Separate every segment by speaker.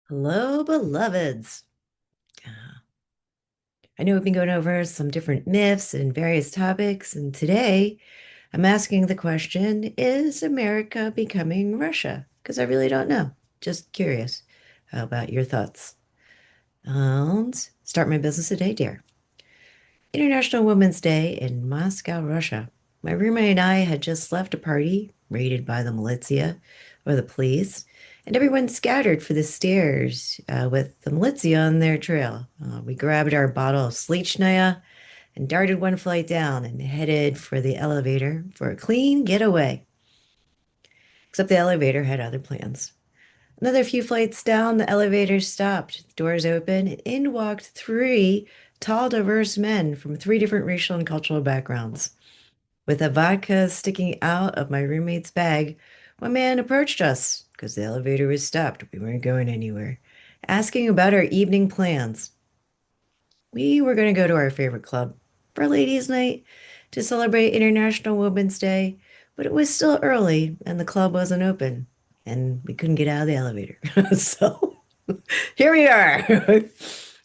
Speaker 1: Hello, beloveds. Uh, I know we've been going over some different myths and various topics, and today I'm asking the question, is America becoming Russia? Because I really don't know. Just curious about your thoughts. And start my business today, dear. International Women's Day in Moscow, Russia. My roommate and I had just left a party raided by the militia or the police, and everyone scattered for the stairs with the militia on their trail. We grabbed our bottle of Slichnaya and darted one flight down and headed for the elevator for a clean getaway. Except the elevator had other plans. Another few flights down, the elevator stopped, the doors opened, and in walked three tall, diverse men from three different racial and cultural backgrounds. With a vodka sticking out of my roommate's bag, one man approached us because the elevator was stopped. We weren't going anywhere, asking about our evening plans. We were going to go to our favorite club for ladies' night to celebrate International Women's Day, but it was still early and the club wasn't open, and we couldn't get out of the elevator. So here we are,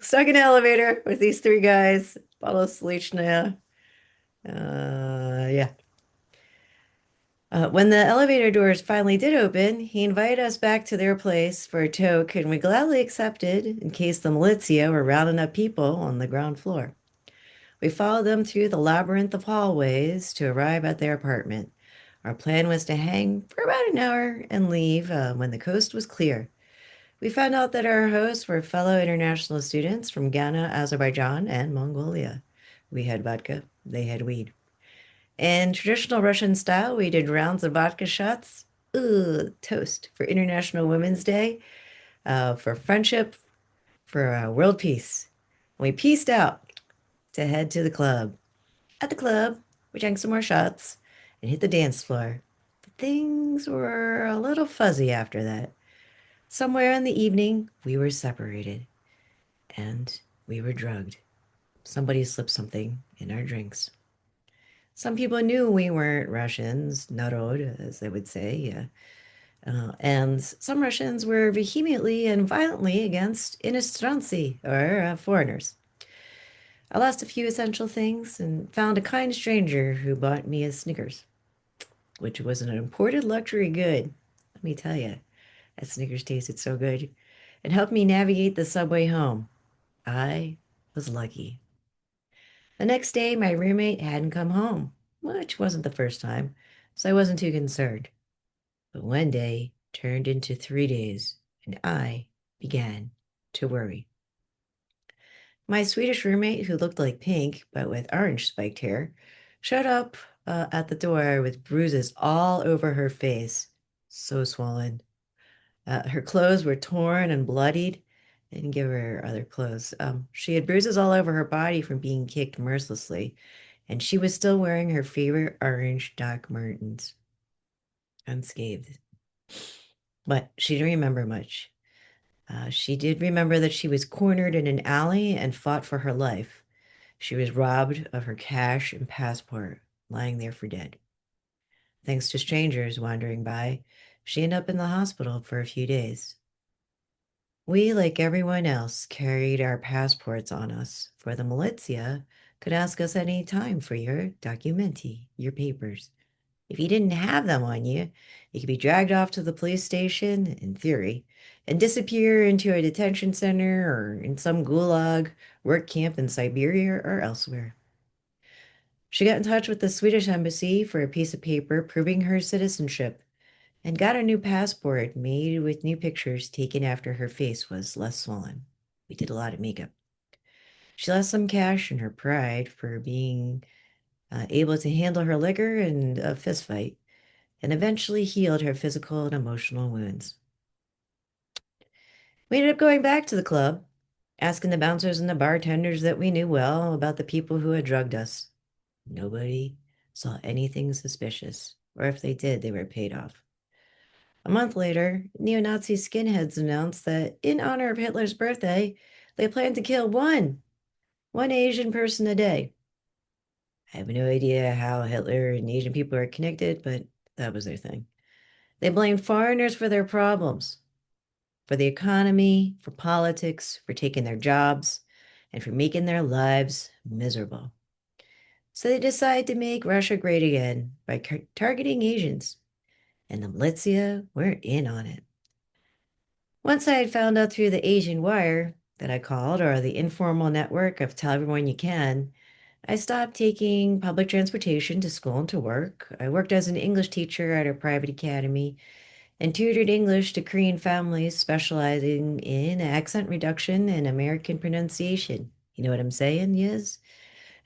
Speaker 1: stuck in an elevator with these three guys, bottle of Slichna. Yeah. When the elevator doors finally did open, he invited us back to their place for a toke, and we gladly accepted in case the militia were rounding up people on the ground floor. We followed them through the labyrinth of hallways to arrive at their apartment. Our plan was to hang for about an hour and leave when the coast was clear. We found out that our hosts were fellow international students from Ghana, Azerbaijan, and Mongolia. We had vodka, they had weed. In traditional Russian style, we did rounds of vodka shots. Ooh, toast for International Women's Day, for friendship, for world peace. We pieced out to head to the club. At the club, we drank some more shots and hit the dance floor. But things were a little fuzzy after that. Somewhere in the evening, we were separated and we were drugged. Somebody slipped something in our drinks. Some people knew we weren't Russians, narod, as they would say. And some Russians were vehemently and violently against inostranci, or foreigners. I lost a few essential things and found a kind stranger who bought me a Snickers, which was an imported luxury good. Let me tell you, that Snickers tasted so good. It helped me navigate the subway home. I was lucky. The next day, my roommate hadn't come home, which wasn't the first time, so I wasn't too concerned. But one day turned into 3 days, and I began to worry. My Swedish roommate, who looked like Pink, but with orange spiked hair, showed up at the door with bruises all over her face, so swollen. Her clothes were torn and bloodied. They didn't give her other clothes. She had bruises all over her body from being kicked mercilessly, and she was still wearing her favorite orange Doc Martens, unscathed. But she didn't remember much. She did remember that she was cornered in an alley and fought for her life. She was robbed of her cash and passport, lying there for dead. Thanks to strangers wandering by, she ended up in the hospital for a few days. We, like everyone else, carried our passports on us, for the militia could ask us any time for your documenti, your papers. If you didn't have them on you, you could be dragged off to the police station, in theory, and disappear into a detention center or in some gulag work camp in Siberia or elsewhere. She got in touch with the Swedish embassy for a piece of paper proving her citizenship and got a new passport made with new pictures taken after her face was less swollen. We did a lot of makeup. She lost some cash in her pride for being able to handle her liquor and a fist fight, and eventually healed her physical and emotional wounds. We ended up going back to the club, asking the bouncers and the bartenders that we knew well about the people who had drugged us. Nobody saw anything suspicious, or if they did, they were paid off. A month later, neo-Nazi skinheads announced that in honor of Hitler's birthday, they planned to kill one Asian person a day. I have no idea how Hitler and Asian people are connected, but that was their thing. They blamed foreigners for their problems. for the economy, for politics, for taking their jobs, and for making their lives miserable. So they decide to make Russia great again by targeting Asians, and the militia were in on it. Once I had found out through the Asian wire that I called, or the informal network of tell everyone you can, I stopped taking public transportation to school and to work. I worked as an English teacher at a private academy and tutored English to Korean families specializing in accent reduction and American pronunciation. You know what I'm saying? Yes.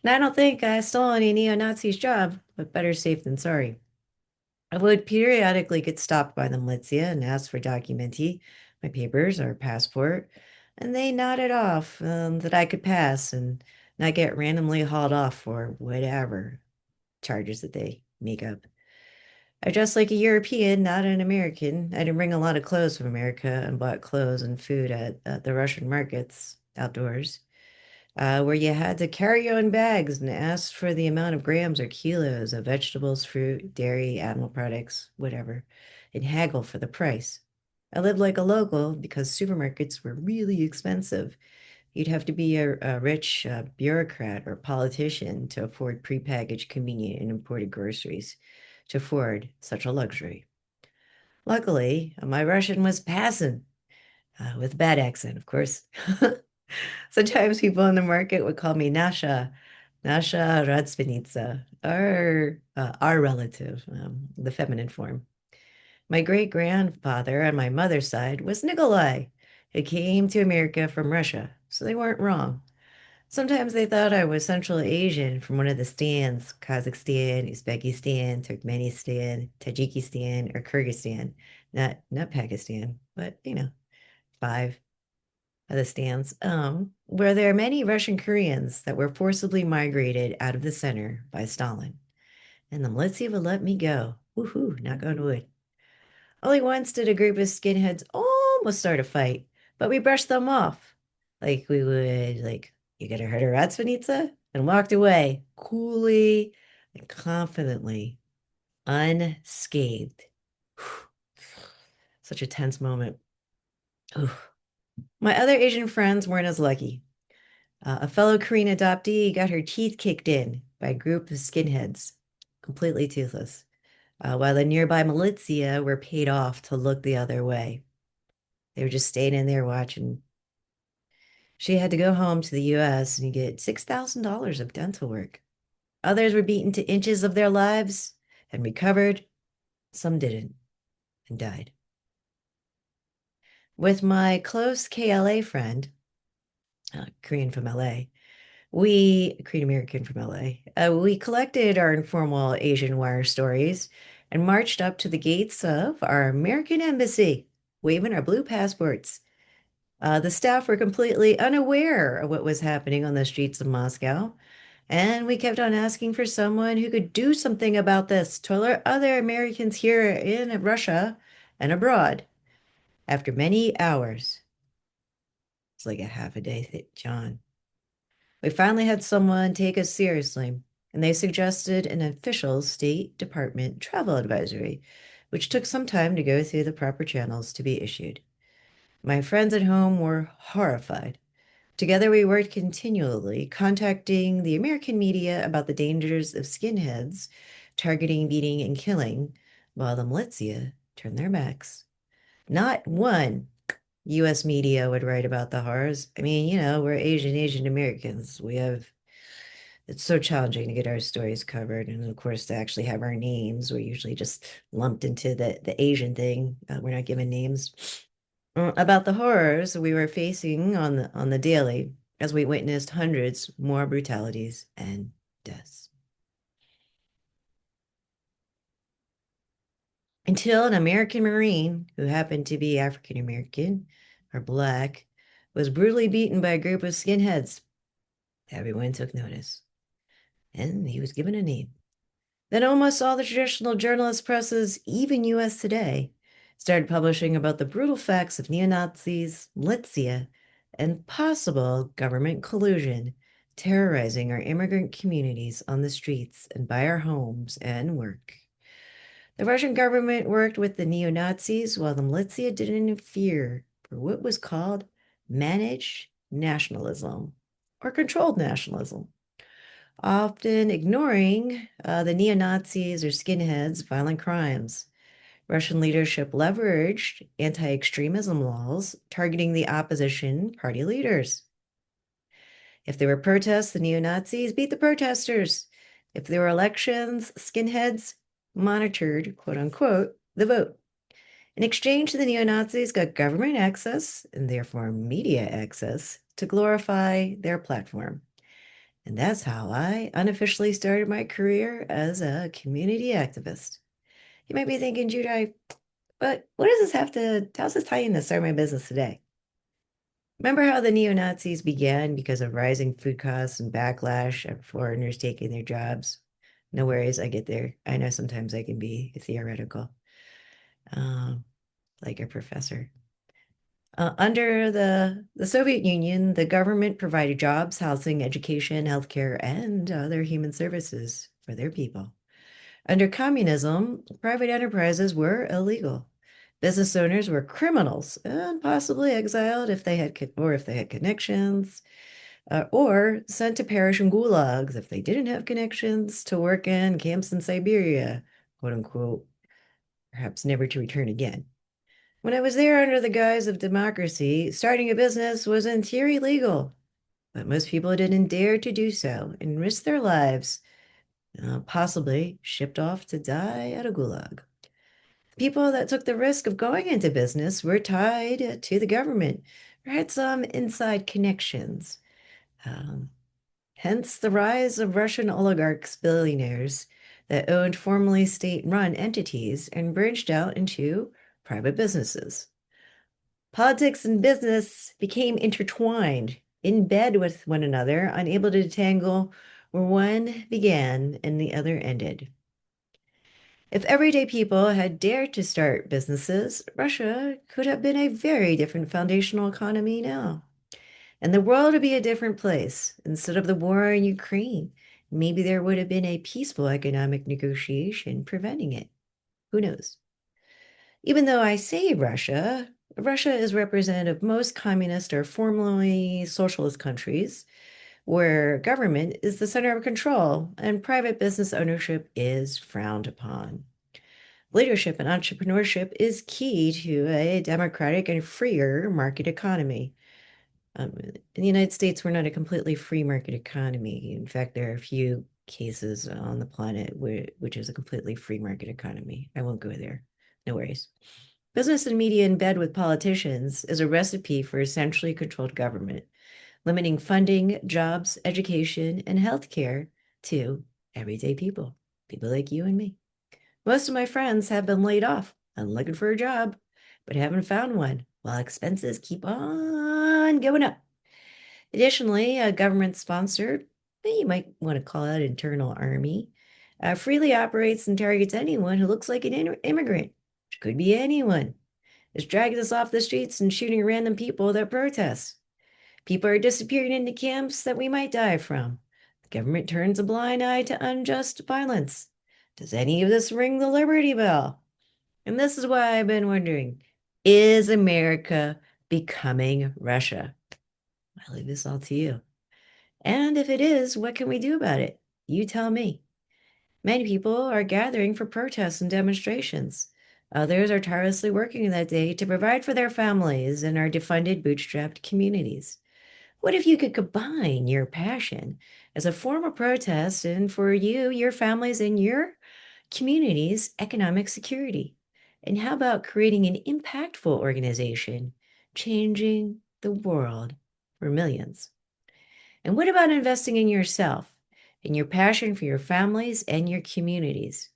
Speaker 1: And I don't think I stole any neo-Nazis' job, but better safe than sorry. I would periodically get stopped by the militia and ask for documenti, my papers or passport, and they nodded off that I could pass and not get randomly hauled off for whatever charges that they make up. I dressed like a European, not an American. I didn't bring a lot of clothes from America and bought clothes and food at the Russian markets outdoors, where you had to carry your own bags and ask for the amount of grams or kilos of vegetables, fruit, dairy, animal products, whatever, and haggle for the price. I lived like a local because supermarkets were really expensive. You'd have to be a rich bureaucrat or politician to afford prepackaged, convenient, and imported groceries to afford such a luxury. Luckily, my Russian was passing, with a bad accent, of course. Sometimes people in the market would call me Nasha Radsvinitsa, our relative, the feminine form. My great grandfather on my mother's side was Nikolai, who came to America from Russia, so they weren't wrong. Sometimes they thought I was Central Asian from one of the stands, Kazakhstan, Uzbekistan, Turkmenistan, Tajikistan, or Kyrgyzstan. Not Pakistan, but five of the stands. Where there are many Russian Koreans that were forcibly migrated out of the center by Stalin. And the militia would let me go. Woohoo, knock on wood. Only once did a group of skinheads almost start a fight, but we brushed them off. Like we would, like, you gotta hurt a Ratsvanitsa, and walked away coolly and confidently, unscathed. Such a tense moment. Oof. My other Asian friends weren't as lucky. A fellow Korean adoptee got her teeth kicked in by a group of skinheads, completely toothless, while the nearby militia were paid off to look the other way. They were just staying in there watching. She had to go home to the US and get $6,000 of dental work. Others were beaten to inches of their lives and recovered. Some didn't and died. With my close KLA friend, Korean from LA, Korean American from LA, we collected our informal Asian wire stories and marched up to the gates of our American embassy, waving our blue passports. The staff were completely unaware of what was happening on the streets of Moscow, and we kept on asking for someone who could do something about this to alert other Americans here in Russia and abroad. After many hours, it's like a half a day, John. We finally had someone take us seriously, and they suggested an official State Department travel advisory, which took some time to go through the proper channels to be issued. My friends at home were horrified. Together, we worked continually, contacting the American media about the dangers of skinheads targeting, beating, and killing, while the militia turned their backs. Not one U.S. media would write about the horrors. I mean, we're Asian Americans. It's so challenging to get our stories covered. And of course, to actually have our names, we're usually just lumped into the Asian thing. We're not given names. About the horrors we were facing on the daily as we witnessed hundreds more brutalities and deaths. Until an American Marine, who happened to be African American or black, was brutally beaten by a group of skinheads. Everyone took notice, and he was given a name. Then almost all the traditional journalist presses, even US Today, started publishing about the brutal facts of neo-Nazis, militia, and possible government collusion terrorizing our immigrant communities on the streets and by our homes and work. The Russian government worked with the neo-Nazis while the militia didn't interfere for what was called managed nationalism or controlled nationalism, often ignoring the neo Nazis or skinheads' violent crimes. Russian leadership leveraged anti extremism laws targeting the opposition party leaders. If there were protests, the neo Nazis beat the protesters. If there were elections, skinheads monitored, quote unquote, the vote. In exchange, the neo Nazis got government access and therefore media access to glorify their platform. And that's how I unofficially started my career as a community activist. You might be thinking, Judah, but what does this have to, how's this tie in to start my business today? Remember how the neo-Nazis began because of rising food costs and backlash of foreigners taking their jobs? No worries, I get there. I know sometimes I can be theoretical, um, like a professor. Under the Soviet Union, the government provided jobs, housing, education, healthcare, and other human services for their people. Under communism, private enterprises were illegal. Business owners were criminals and possibly exiled if they had connections, or sent to perish in gulags if they didn't have connections to work in camps in Siberia, quote unquote, perhaps never to return again. When I was there under the guise of democracy, starting a business was in theory legal, but most people didn't dare to do so and risk their lives, possibly shipped off to die at a gulag. People that took the risk of going into business were tied to the government or had some inside connections. Um, Hence the rise of Russian oligarchs, billionaires that owned formerly state-run entities and branched out into private businesses. Politics and business became intertwined, in bed with one another, unable to detangle where one began and the other ended. If everyday people had dared to start businesses, Russia could have been a very different foundational economy now. And the world would be a different place. Instead of the war in Ukraine, maybe there would have been a peaceful economic negotiation preventing it. Who knows? Even though I say Russia, Russia is representative of most communist or formerly socialist countries where government is the center of control and private business ownership is frowned upon. Leadership and entrepreneurship is key to a democratic and freer market economy. In the United States, we're not a completely free market economy. In fact, there are a few cases on the planet which is a completely free market economy. I won't go there. No worries. Business and media in bed with politicians is a recipe for essentially controlled government, limiting funding, jobs, education, and healthcare to everyday people, people like you and me. Most of my friends have been laid off. I'm looking for a job, but haven't found one while expenses keep on going up. Additionally, a government-sponsored, you might want to call it internal army, freely operates and targets anyone who looks like an immigrant, which could be anyone. It's dragging us off the streets and shooting random people that protest. People are disappearing into camps that we might die from. The government turns a blind eye to unjust violence. Does any of this ring the Liberty Bell? And this is why I've been wondering, is America becoming Russia? I leave this all to you. And if it is, what can we do about it? You tell me. Many people are gathering for protests and demonstrations. Others are tirelessly working that day to provide for their families in our defunded, bootstrapped communities. What if you could combine your passion as a form of protest and for you, your families, and your community's economic security? And how about creating an impactful organization, changing the world for millions? And what about investing in yourself, in your passion for your families and your communities?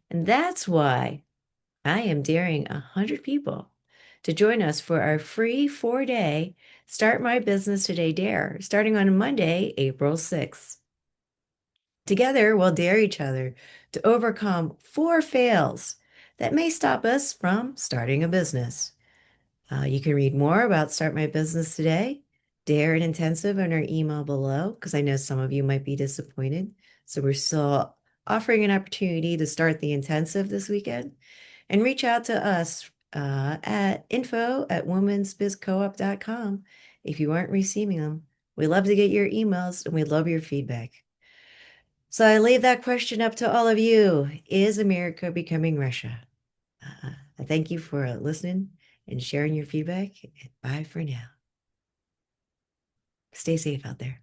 Speaker 1: And that's why I am daring 100 people to join us for our free 4-day Start My Business Today Dare, starting on Monday, April 6th. Together, we'll dare each other to overcome 4 fails that may stop us from starting a business. You can read more about Start My Business Today, Dare and Intensive on our email below, because I know some of you might be disappointed. So we're still offering an opportunity to start the intensive this weekend and reach out to us at info@womansbizcoop.com if you aren't receiving them. We love to get your emails and we love your feedback. So I leave that question up to all of you. Is America becoming Russia? I thank you for listening and sharing your feedback. Bye for now. Stay safe out there.